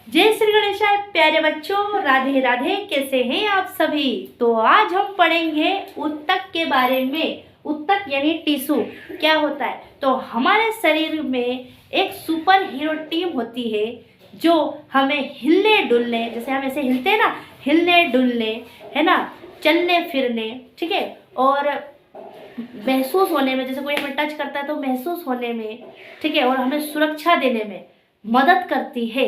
जय श्री गणेशाय प्यारे बच्चों, राधे राधे। कैसे हैं आप सभी। तो आज हम पढ़ेंगे उत्तक के बारे में। उत्तक यानी टिश्यू क्या होता है। तो हमारे शरीर में एक सुपर हीरो टीम होती है जो हमें हिलने डुलने, जैसे हम ऐसे हिलते हैं ना, हिलने डुलने, है ना, चलने फिरने, ठीक है, और महसूस होने में, जैसे कोई हमें टच करता है तो महसूस होने में, ठीक है, और हमें सुरक्षा देने में मदद करती है,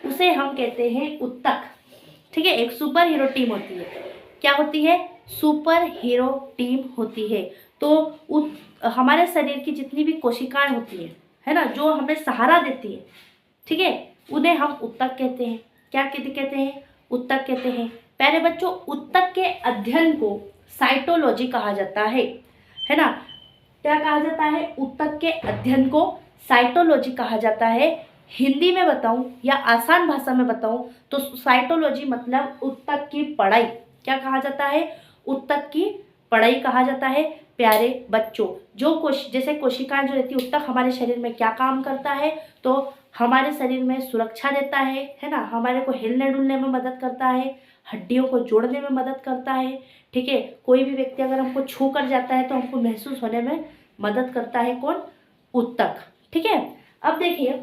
उसे हम कहते हैं उत्तक। ठीक है, एक सुपर हीरो टीम होती है। क्या होती है? सुपर हीरो टीम होती है। तो हमारे शरीर की जितनी भी कोशिकाएं होती है ना, जो हमें सहारा देती है, ठीक है, उन्हें हम उत्तक कहते हैं। क्या कहते हैं? उत्तक कहते हैं। प्यारे बच्चों, उत्तक के अध्ययन को साइटोलॉजी कहा जाता है ना। क्या कहा जाता है? उत्तक के अध्ययन को साइटोलॉजी कहा जाता है। हिंदी में बताऊं या आसान भाषा में बताऊं तो साइटोलॉजी मतलब उत्तक की पढ़ाई। क्या कहा जाता है? उत्तक की पढ़ाई कहा जाता है। प्यारे बच्चों, जैसे कोशिकाएं जो रहती है, उत्तक हमारे शरीर में क्या काम करता है? तो हमारे शरीर में सुरक्षा देता है ना, हमारे को हिलने डुलने में मदद करता है, हड्डियों को जोड़ने में मदद करता है, ठीक है। कोई भी व्यक्ति अगर हमको छू कर जाता है तो हमको महसूस होने में मदद करता है। कौन? उत्तक, ठीक है। अब देखिए,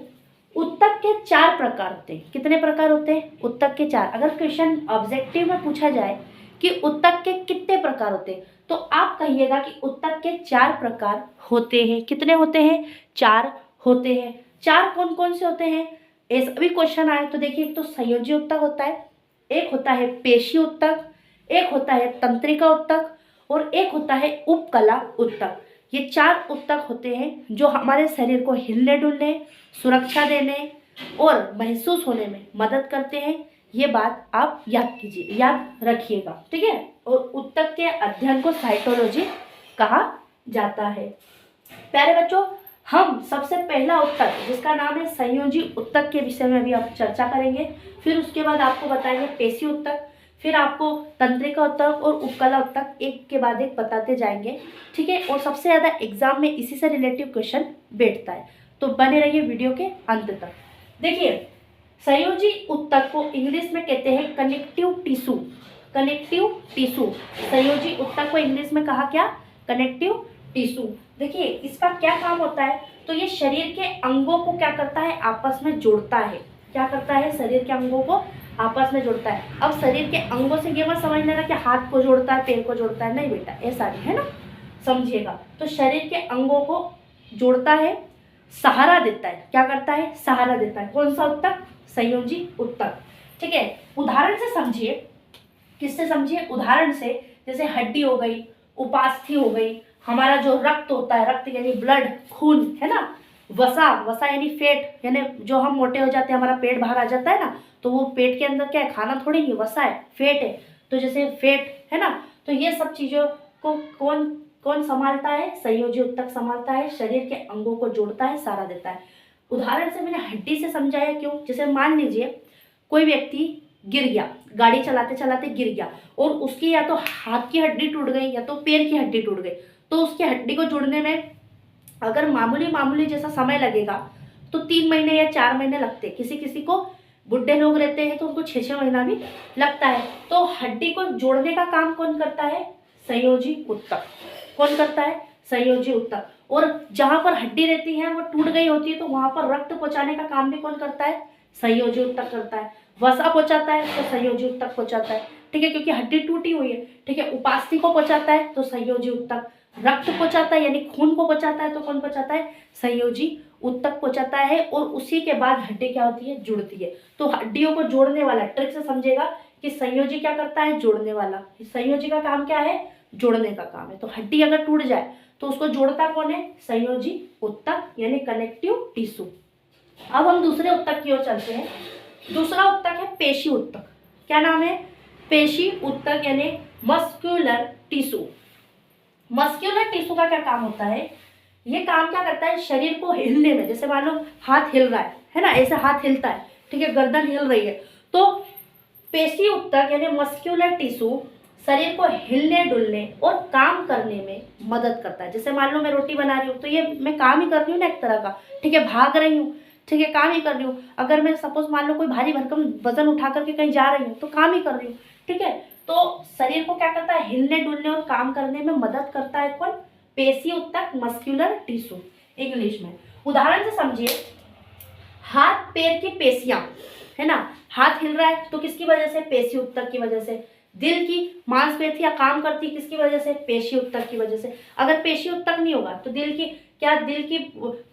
उत्तक के 4 प्रकार होते हैं। कितने प्रकार होते हैं? उत्तक के 4। अगर क्वेश्चन ऑब्जेक्टिव में पूछा जाए कि उत्तक के कितने प्रकार होते हैं, तो आप कहिएगा कि उत्तक के 4 प्रकार होते हैं। कितने होते हैं? 4 होते हैं। 4 कौन कौन से होते हैं? ऐसा भी क्वेश्चन आए तो देखिए, एक तो संयोजी उत्तक होता है, एक होता है पेशी उत्तक, एक होता है तंत्रिका उत्तक और एक होता है उपकला उत्तक। ये 4 उत्तक होते हैं जो हमारे शरीर को हिलने डुलने, सुरक्षा देने और महसूस होने में मदद करते हैं। ये बात आप याद कीजिए, याद रखिएगा, ठीक है। और उत्तक के अध्ययन को साइटोलॉजी कहा जाता है। प्यारे बच्चों, हम सबसे पहला उत्तक जिसका नाम है संयोजी उत्तक के विषय में भी आप चर्चा करेंगे। फिर उसके बाद आपको बताएंगे पेशी उत्तक, फिर आपको तंत्रिका उत्तक और उपकला उत्तक एक के बाद एक बताते जाएंगे, ठीक है। और सबसे ज़्यादा एग्जाम में इसी से रिलेटिव क्वेश्चन बैठता है, तो बने रहिए वीडियो के अंत तक। देखिए, संयोजी उत्तक को इंग्लिश में कहते हैं कनेक्टिव टिश्यू। कनेक्टिव टिश्यू, संयोजी उत्तक को इंग्लिश में कहा क्या? Connective tissue. देखिए, इसका क्या काम होता है? तो ये शरीर के अंगों को क्या करता है? आपस में जोड़ता है। क्या करता है? शरीर के अंगों को आपस में जोड़ता है। अब शरीर के अंगों से ये मत समझ लेना कि हाथ को जोड़ता है, पैर को जोड़ता है, नहीं बेटा, ऐसा नहीं है ना, समझिएगा। तो शरीर के अंगों को जोड़ता है, सहारा देता है। क्या करता है? सहारा देता है। कौन सा उत्तक? संयोजी उत्तक, ठीक है। उदाहरण से समझिए। किससे समझिए? उदाहरण से, जैसे हड्डी हो गई, उपास्थि हो गई, हमारा जो रक्त होता है, रक्त यानी ब्लड, खून, है ना, वसा, वसा यानी फेट, यानी जो हम मोटे हो जाते हैं, हमारा पेट बाहर आ जाता है ना, तो वो पेट के अंदर क्या है? खाना थोड़ी नहीं, वसा है, फेट है। तो जैसे फेट है ना, तो ये सब चीजों को कौन कौन संभालता है? संयोजी उत्तक संभालता है। शरीर के अंगों को जोड़ता है, सहारा देता है। उदाहरण से मैंने हड्डी से समझाया क्यों? जैसे मान लीजिए कोई व्यक्ति गिर गया, गाड़ी चलाते चलाते गिर गया, और उसकी या तो हाथ की हड्डी टूट गई या तो पैर की हड्डी टूट गई, तो उसकी हड्डी को जुड़ने में अगर मामूली मामूली जैसा समय लगेगा तो 3 महीने या 4 महीने लगते। किसी किसी को, बुढ़े लोग रहते हैं तो उनको 6-6 महीना भी लगता है। तो हड्डी को जोड़ने का काम कौन करता है? संयोजी उत्तक। कौन करता है? संयोजी उत्तक। और जहां पर हड्डी रहती है वो टूट गई होती है, तो वहां पर रक्त पहुंचाने का काम भी कौन करता है? संयोजी उत्तक करता है। वसा पहुंचाता है तो संयोजी उत्तक पहुंचाता है, ठीक है, क्योंकि हड्डी टूटी हुई है, ठीक है। उपास्थि को पहुंचाता है तो संयोजी उत्तक। रक्त पहुंचाता है यानी खून को पहुंचाता है तो कौन पहुंचाता है? संयोजी उत्तक पहुंचाता है। और उसी के बाद हड्डी क्या होती है? जुड़ती है। तो हड्डियों को जोड़ने वाला, ट्रिक से समझेगा कि संयोजी क्या करता है? जोड़ने वाला। संयोजी का काम क्या है? जोड़ने का काम है। तो हड्डी अगर टूट जाए तो उसको जोड़ता कौन है? संयोजी उत्तक यानी कनेक्टिव टिश्यू। अब हम दूसरे उत्तक की ओर चलते हैं। दूसरा उत्तक है पेशी उत्तक। क्या नाम है? पेशी उत्तक यानी मस्क्यूलर टिश्यू। मस्क्यूलर टिश्यू का क्या काम होता है? ये काम क्या करता है? शरीर को हिलने में, जैसे मान लो हाथ हिल रहा है ना, ऐसे हाथ हिलता है, ठीक है, गर्दन हिल रही है, तो पेशी उत्तक यानी मस्क्यूलर टिश्यू शरीर को हिलने डुलने और काम करने में मदद करता है। जैसे मान लो मैं रोटी बना रही हूँ, तो ये मैं काम ही कर रही हूँ ना एक तरह का, ठीक है, भाग रही हूँ, ठीक है, काम ही कर रही हूँ। अगर मैं सपोज मान लो कोई भारी भरकम वजन उठा करके कहीं जा रही हूँ तो काम ही कर रही हूँ। ठीक है, तो शरीर को क्या करता है, हिलने डुलने और काम करने में मदद करता है कौन, पेशी ऊतक, मस्कुलर टिश्यू इंग्लिश में। उदाहरण से समझिए, हाथ पैर की पेशियां, है ना, हाथ हिल रहा है तो किसकी वजह से, पेशी ऊतक की वजह से। दिल की मांसपेशियां काम करती है किसकी वजह से, पेशी ऊतक की वजह से। अगर पेशी ऊतक नहीं होगा तो दिल की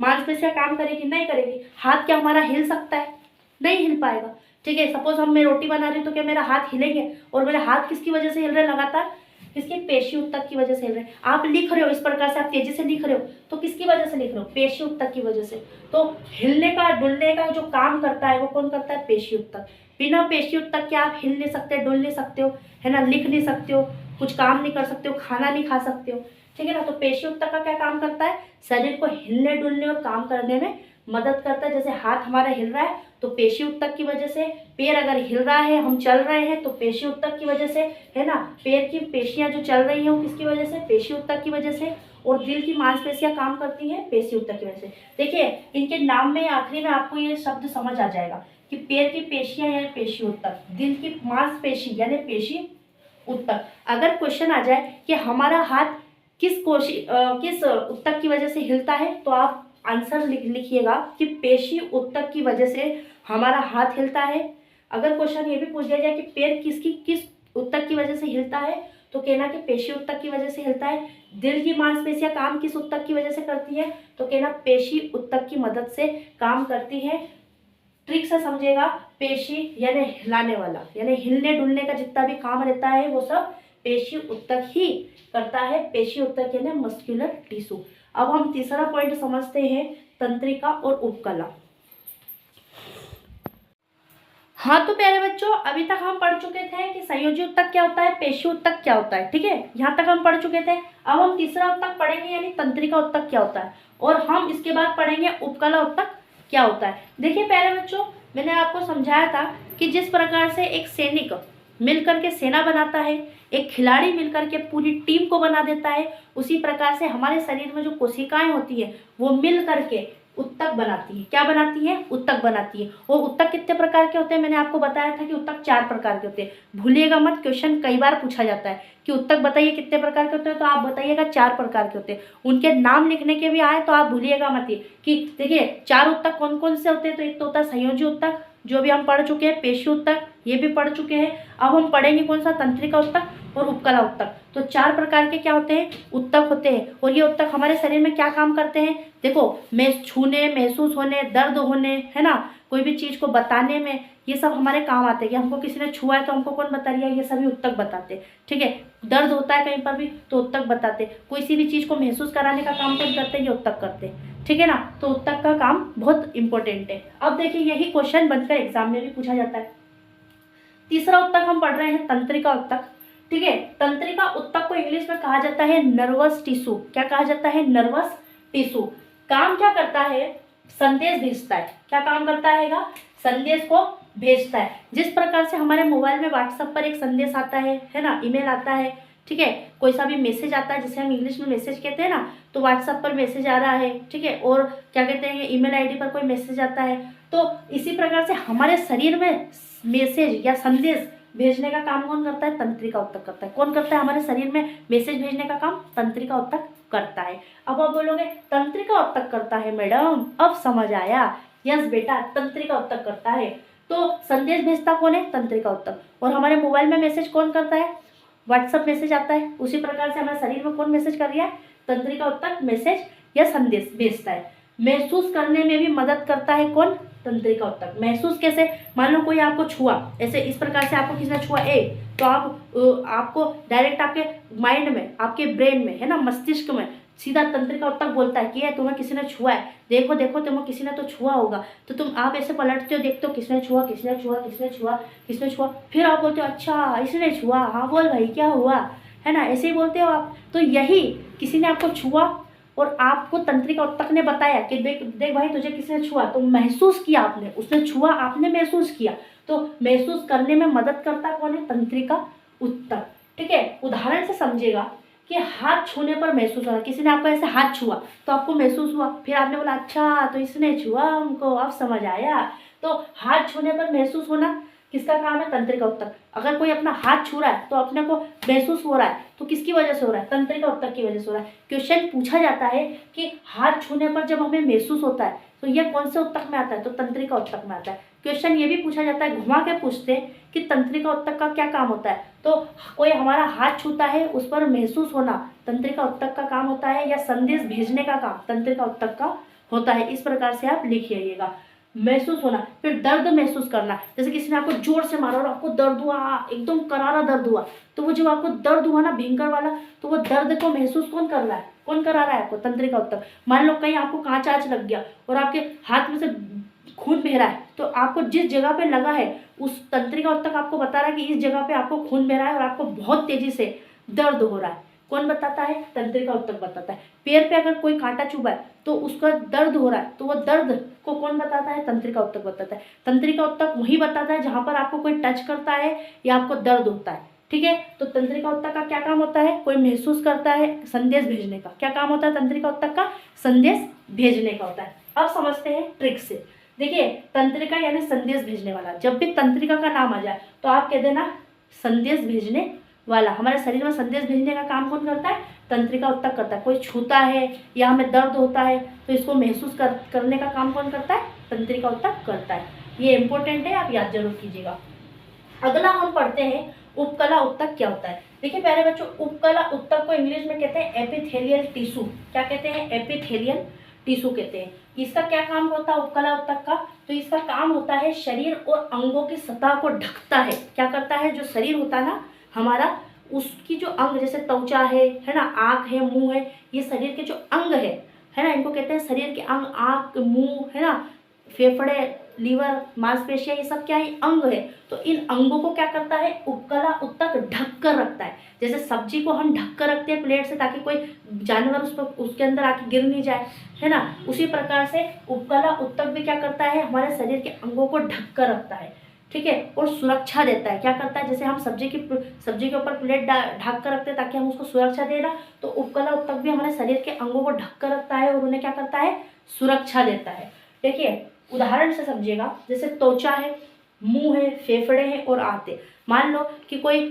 मांसपेशियां काम करेगी, नहीं करेगी। हाथ क्या हमारा हिल सकता है, नहीं हिल पाएगा। ठीक है, सपोज मैं रोटी बना रही हूँ तो क्या मेरा हाथ हिलेंगे, और मेरे हाथ किसकी वजह से हिल रहे हैं लगातार, किसकी, पेशी ऊतक की वजह से हिल रहे हैं। आप लिख रहे हो इस प्रकार से, आप तेजी से लिख रहे हो तो किसकी वजह से लिख रहे हो, पेशी ऊतक की वजह से। तो हिलने का डुलने का जो काम करता है वो कौन करता है, पेशी ऊतक। बिना पेशी ऊतक के आप हिल नहीं सकते, डुल नहीं सकते हो, है ना, लिख नहीं सकते हो, कुछ काम नहीं कर सकते हो, खाना नहीं खा सकते हो। ठीक है ना, तो पेशी ऊतक का क्या काम करता है, शरीर को हिलने डुलने और काम करने में मदद करता है। जैसे हाथ हमारा हिल रहा है तो पेशी ऊतक की वजह से, पैर अगर हिल रहा है, हम चल रहे हैं तो पेशी ऊतक की वजह से, है ना, पैर की पेशियां जो चल रही हैं वो किसकी वजह से, पेशी ऊतक की वजह से। और दिल की मांसपेशियां काम करती हैं पेशी ऊतक की वजह से। देखिए इनके नाम में आखिरी में आपको ये शब्द समझ आ जाएगा कि पैर की पेशियां यानी पेशी ऊतक, दिल की मांसपेशी यानी पेशी ऊतक। अगर क्वेश्चन आ जाए कि हमारा हाथ किस ऊतक की वजह से हिलता है, तो आप आंसर लिखिएगा कि पेशी ऊतक की वजह से हमारा हाथ हिलता है। अगर क्वेश्चन ये भी पूछ दिया जाए कि पैर किस ऊतक की वजह से हिलता है, तो कहना कि पेशी ऊतक की वजह से हिलता है। दिल की मांसपेशियां काम किस ऊतक की वजह से करती है, तो कहना पेशी ऊतक की मदद से काम करती है। ट्रिक से समझेगा, पेशी यानी हिलाने वाला, यानी हिलने डुलने का जितना भी काम रहता है वो सब पेशी ऊतक ही करता है। पेशी ऊतक यानी मस्कुलर टिश्यू। अब हम तीसरा पॉइंट समझते हैं, तंत्रिका और उपकला। हाँ तो प्यारे बच्चों, अभी तक हम पढ़ चुके थे कि संयोजी ऊतक क्या होता है, पेशी ऊतक क्या होता है। ठीक है, यहाँ तक हम पढ़ चुके थे। अब हम तीसरा ऊतक पढ़ेंगे यानी तंत्रिका ऊतक क्या होता है, और हम इसके बाद पढ़ेंगे उपकला ऊतक क्या होता है। देखिए प्यारे बच्चों, मैंने आपको समझाया था कि जिस प्रकार से एक सैनिक मिलकर के सेना बनाता है, एक खिलाड़ी मिलकर के पूरी टीम को बना देता है, उसी प्रकार से हमारे शरीर में जो कोशिकाएं होती है वो मिल करके उत्तक बनाती है। क्या बनाती है, उत्तक बनाती है। और उत्तक कितने प्रकार के होते हैं, मैंने आपको बताया था कि उत्तक 4 प्रकार के होते हैं। भूलिएगा मत, क्वेश्चन कई बार पूछा जाता है कि उत्तक बताइए कितने प्रकार के होते हैं, तो आप बताइएगा 4 प्रकार के होते हैं। उनके नाम लिखने के भी आए तो आप भूलिएगा मत ही कि देखिए 4 उत्तक कौन कौन से होते हैं। तो एक तो होता है संयोजी उत्तक, जो भी हम पढ़ चुके हैं, पेशी उत्तक ये भी पढ़ चुके हैं। अब हम पढ़ेंगे कौन सा, तंत्रिका उत्तक और उपकला उत्तक। तो 4 प्रकार के क्या होते हैं, उत्तक होते हैं। और ये उत्तक हमारे शरीर में क्या काम करते हैं, देखो छूने, महसूस होने, दर्द होने, है ना, कोई भी चीज़ को बताने में ये सब हमारे काम आते हैं। कि हमको किसी ने छुआ है तो हमको कौन बता रही है, ये सभी उत्तक बताते हैं। ठीक है, दर्द होता है कहीं पर भी तो उत्तक बताते, कोई सी भी चीज़ को महसूस कराने का काम कौन करते हैं, ये उत्तक करते हैं। ठीक है ना, तो उत्तक का काम बहुत इंपॉर्टेंट है। अब देखिए यही क्वेश्चन बनकर एग्जाम में भी पूछा जाता है। तीसरा उत्तक हम पढ़ रहे हैं, तंत्रिका उत्तक। ठीक है, तंत्रिका उत्तक को इंग्लिश में कहा जाता है नर्वस टिश्यू। क्या कहा जाता है, नर्वस टिश्यू। काम क्या करता है, संदेश भेजता है। क्या काम करता है, संदेश को भेजता है। जिस प्रकार से हमारे मोबाइल में व्हाट्सएप पर एक संदेश आता है ना, ईमेल आता है, ठीक है, कोई सा भी मैसेज आता है जिसे हम इंग्लिश में मैसेज कहते हैं ना, तो व्हाट्सएप पर मैसेज आ रहा है। ठीक है, और क्या कहते हैं, ईमेल आईडी पर कोई मैसेज आता है। तो इसी प्रकार से हमारे शरीर में मैसेज या संदेश भेजने का काम कौन करता है, तंत्रिका उत्तक करता है। कौन करता है हमारे शरीर में मैसेज भेजने का काम, तंत्रिका उत्तक करता है। अब आप बोलोगे तंत्रिका उत्तक करता है मैडम, अब समझ आया। यस बेटा, तंत्रिका उत्तक करता है। तो संदेश भेजता कौन है, तंत्रिका उत्तक। और हमारे मोबाइल में मैसेज कौन करता है, व्हाट्सएप मैसेज आता है। उसी प्रकार से हमारे शरीर में कौन मैसेज कर रहा है, तंत्रिका उत्तक मैसेज या संदेश भेजता है। महसूस करने में भी मदद करता है कौन, तंत्रिका उत्तक। महसूस कैसे, मान लो कोई आपको छुआ, ऐसे इस प्रकार से आपको किसी ने छुआ तो आपको डायरेक्ट आपके माइंड में, आपके ब्रेन में, है ना, मस्तिष्क में सीधा तंत्रिका उत्तक बोलता है कि तुम्हें किसी ने छुआ है, देखो देखो तुम्हें किसी ने तो छुआ होगा। तो तुम आप ऐसे पलटते हो, देखते हो किसने छुआ, किसने छुआ, किसने छुआ, किसने छुआ, फिर आप बोलते हो अच्छा इसने छुआ, हाँ बोल भाई क्या हुआ, है ना, ऐसे ही बोलते हो आप। तो यही किसी ने आपको छुआ और आपको तंत्रिका उत्तक ने बताया कि देख देख भाई तुझे किसने छुआ, तो महसूस किया आपने, उसने छुआ आपने महसूस किया। तो महसूस करने में मदद करता कौन है, तंत्रिका उत्तक। ठीक है, उदाहरण से समझिएगा कि हाथ छूने पर महसूस हो रहा, किसी ने आपको ऐसे हाथ छुआ तो आपको महसूस हुआ, फिर आपने बोला अच्छा तो इसने छुआ हमको, अब समझ आया। तो हाथ छूने पर महसूस होना किसका काम है? तंत्रिका उत्तक। अगर कोई अपना हाथ छू रहा है तो अपने को महसूस हो रहा है, तो किसकी वजह से हो रहा है? तंत्रिका उत्तक की वजह से हो रहा है। क्वेश्चन पूछा जाता है कि हाथ छूने पर जब हमें महसूस होता है तो यह कौन से उत्तक में आता है? तो तंत्रिका उत्तक में आता है। क्वेश्चन ये भी पूछा जाता है, घुमा के पूछते हैं कि तंत्रिका उत्तक का क्या काम होता है? तो कोई हमारा हाथ छूता है, उस पर महसूस होना तंत्रिका उत्तक का काम होता है, या संदेश भेजने का काम तंत्रिका उत्तक का होता है। इस प्रकार से आप लिख आइएगा। महसूस होना, फिर दर्द महसूस करना, जैसे किसी ने आपको जोर से मारा और आपको दर्द हुआ, एकदम करारा दर्द हुआ, तो वो जब आपको दर्द हुआ ना भयंकर वाला, तो वो दर्द को महसूस कौन कर रहा है? कौन करा रहा है आपको? तंत्रिका उत्तक। मान लो कहीं आपको कांच आंच लग गया और आपके हाथ में से खून बह रहा है, तो आपको जिस जगह पे लगा है उस तंत्रिका उत्तक आपको बता रहा है कि इस जगह पे आपको खून बह रहा है और आपको बहुत तेजी से दर्द हो रहा है। कौन बताता है? तंत्रिका उत्तक बताता है। पैर पे अगर कोई कांटा चुभा है तो उसका दर्द हो रहा है, तो वो दर्द को कौन बताता है? तंत्रिका उत्तक बताता है। तंत्रिका उत्तक वही बताता है जहां पर आपको कोई टच करता है या आपको दर्द होता है। ठीक है, तो तंत्रिका उत्तक का क्या काम होता है? कोई महसूस करता है, संदेश भेजने का। क्या काम होता है तंत्रिका उत्तक का? संदेश भेजने का होता है। अब समझते हैं ट्रिक से। देखिए, तंत्रिका यानी संदेश भेजने वाला। जब भी तंत्रिका का नाम आ जाए तो आप कह देना संदेश भेजने वाला। हमारे शरीर में संदेश भेजने का काम कौन करता है? तंत्रिका उत्तक करता है। कोई छूता है या हमें दर्द होता है तो इसको महसूस करने का काम कौन करता है? तंत्रिका उत्तक करता है। ये इंपॉर्टेंट है, आप याद जरूर कीजिएगा। अगला हम पढ़ते हैं उपकला उत्तक क्या होता है। देखिए प्यारे बच्चों, उपकला उत्तक को इंग्लिश में कहते हैं एपिथेलियल टिश्यू। क्या कहते हैं? एपिथेलियल टिश्यू कहते हैं। इसका क्या काम होता है उपकला उत्तक का? तो इसका काम होता है शरीर और अंगों की सतह को ढकता है। क्या करता है? जो शरीर होता है ना हमारा, उसकी जो अंग, जैसे त्वचा है ना, आँख है, मुंह है, ये शरीर के जो अंग है ना, इनको कहते हैं शरीर के अंग। आँख, मुंह है ना, फेफड़े, लीवर, मांसपेशियां, ये सब क्या है? अंग है। तो इन अंगों को क्या करता है? उपकला उत्तक ढक कर रखता है। जैसे सब्जी को हम ढक कर रखते हैं प्लेट से ताकि कोई जानवर उसके अंदर आके गिर नहीं जाए, है ना, उसी प्रकार से उपकला उत्तक भी क्या करता है? हमारे शरीर के अंगों को ढक कर रखता है। ठीक है, और सुरक्षा देता है। क्या करता है? जैसे हम सब्जी के ऊपर प्लेट ढक कर रखते हैं ताकि हम उसको सुरक्षा देना, तो उपकला उत्तक भी हमारे शरीर के अंगों को ढक कर रखता है और उन्हें क्या करता है? सुरक्षा देता है। देखिए उदाहरण से समझिएगा, जैसे त्वचा है, मुंह है, फेफड़े हैं और आंत है। मान लो कि कोई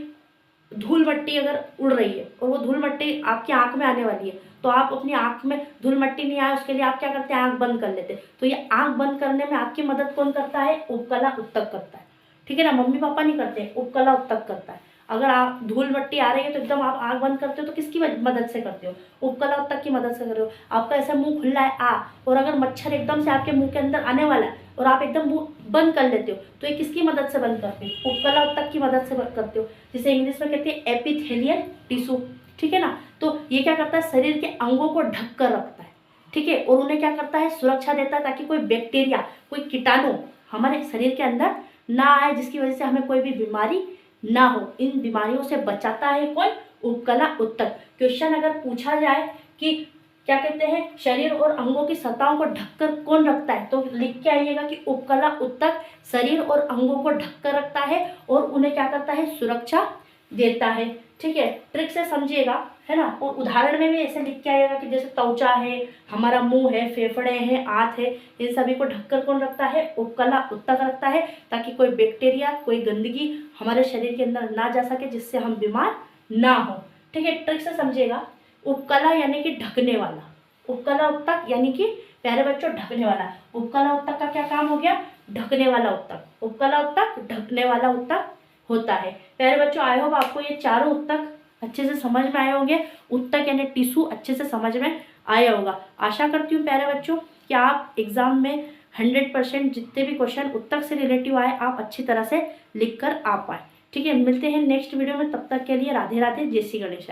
धूल मट्टी अगर उड़ रही है और वो धूल मट्टी आपकी आंख में आने वाली है, तो आप अपनी आंख में धूल मट्टी नहीं आए उसके लिए आप क्या करते हैं? आंख बंद कर लेते हैं। तो ये आंख बंद करने में आपकी मदद कौन करता है? उपकला उत्तक करता है। ठीक है ना, मम्मी पापा नहीं करते, उपकला उत्तक करता है। अगर आप धूल मट्टी आ रही है तो एकदम आप आंख बंद करते हो, तो किसकी मदद से करते हो? उपकला उत्तक की मदद से कर रहे हो। आपका ऐसा मुंह खुला है और अगर मच्छर एकदम से आपके मुंह के अंदर आने वाला है और आप एकदम मुंह बंद कर लेते हो, तो ये किसकी मदद से बंद करते हो? उपकला उत्तक की मदद से करते हो, जिसे इंग्लिश में कहते हैं एपिथेलियल टिश्यू। ठीक है ना, तो ये क्या करता है? शरीर के अंगों को ढक कर रखता है। ठीक है, और उन्हें क्या करता है? सुरक्षा देता है ताकि कोई बैक्टीरिया, कोई कीटाणु हमारे शरीर के अंदर ना आए, जिसकी वजह से हमें कोई भी बीमारी ना हो। इन बीमारियों से बचाता है कौन? उपकला उत्तक। क्वेश्चन अगर पूछा जाए कि क्या कहते हैं शरीर और अंगों की सतहों को ढककर कौन रखता है, तो लिख के आइएगा कि उपकला उत्तक शरीर और अंगों को ढककर रखता है और उन्हें क्या करता है? सुरक्षा देता है। ठीक है, ट्रिक से समझिएगा, है ना। और उदाहरण में भी ऐसे लिख के आइएगा कि जैसे त्वचा है, हमारा मुंह है, फेफड़े हैं, आंत है, इन सभी को ढककर कौन रखता है? उपकला उत्तक रखता है, ताकि कोई बैक्टीरिया, कोई गंदगी हमारे शरीर के अंदर ना जा सके, जिससे हम बीमार ना हो। ठीक है, ट्रिक से समझिएगा। उपकला यानी कि ढकने वाला, उपकला उत्तक यानी कि प्यारे बच्चों ढकने वाला। उपकला उत्तक का क्या काम हो गया? ढकने वाला उत्तक। उपकला उत्तक ढकने वाला उत्तक होता है। प्यारे बच्चों, आई होप आपको ये चारों उत्तक अच्छे से समझ में आए होंगे। उत्तक यानी टिश्यू अच्छे से समझ में आया होगा। आशा करती हूँ प्यारे बच्चों कि आप एग्जाम में 100% जितने भी क्वेश्चन उत्तक से रिलेटिव आए आप अच्छी तरह से लिख कर आ पाए। ठीक है, मिलते हैं नेक्स्ट वीडियो में, तब तक के लिए राधे राधे, जय श्री गणेश।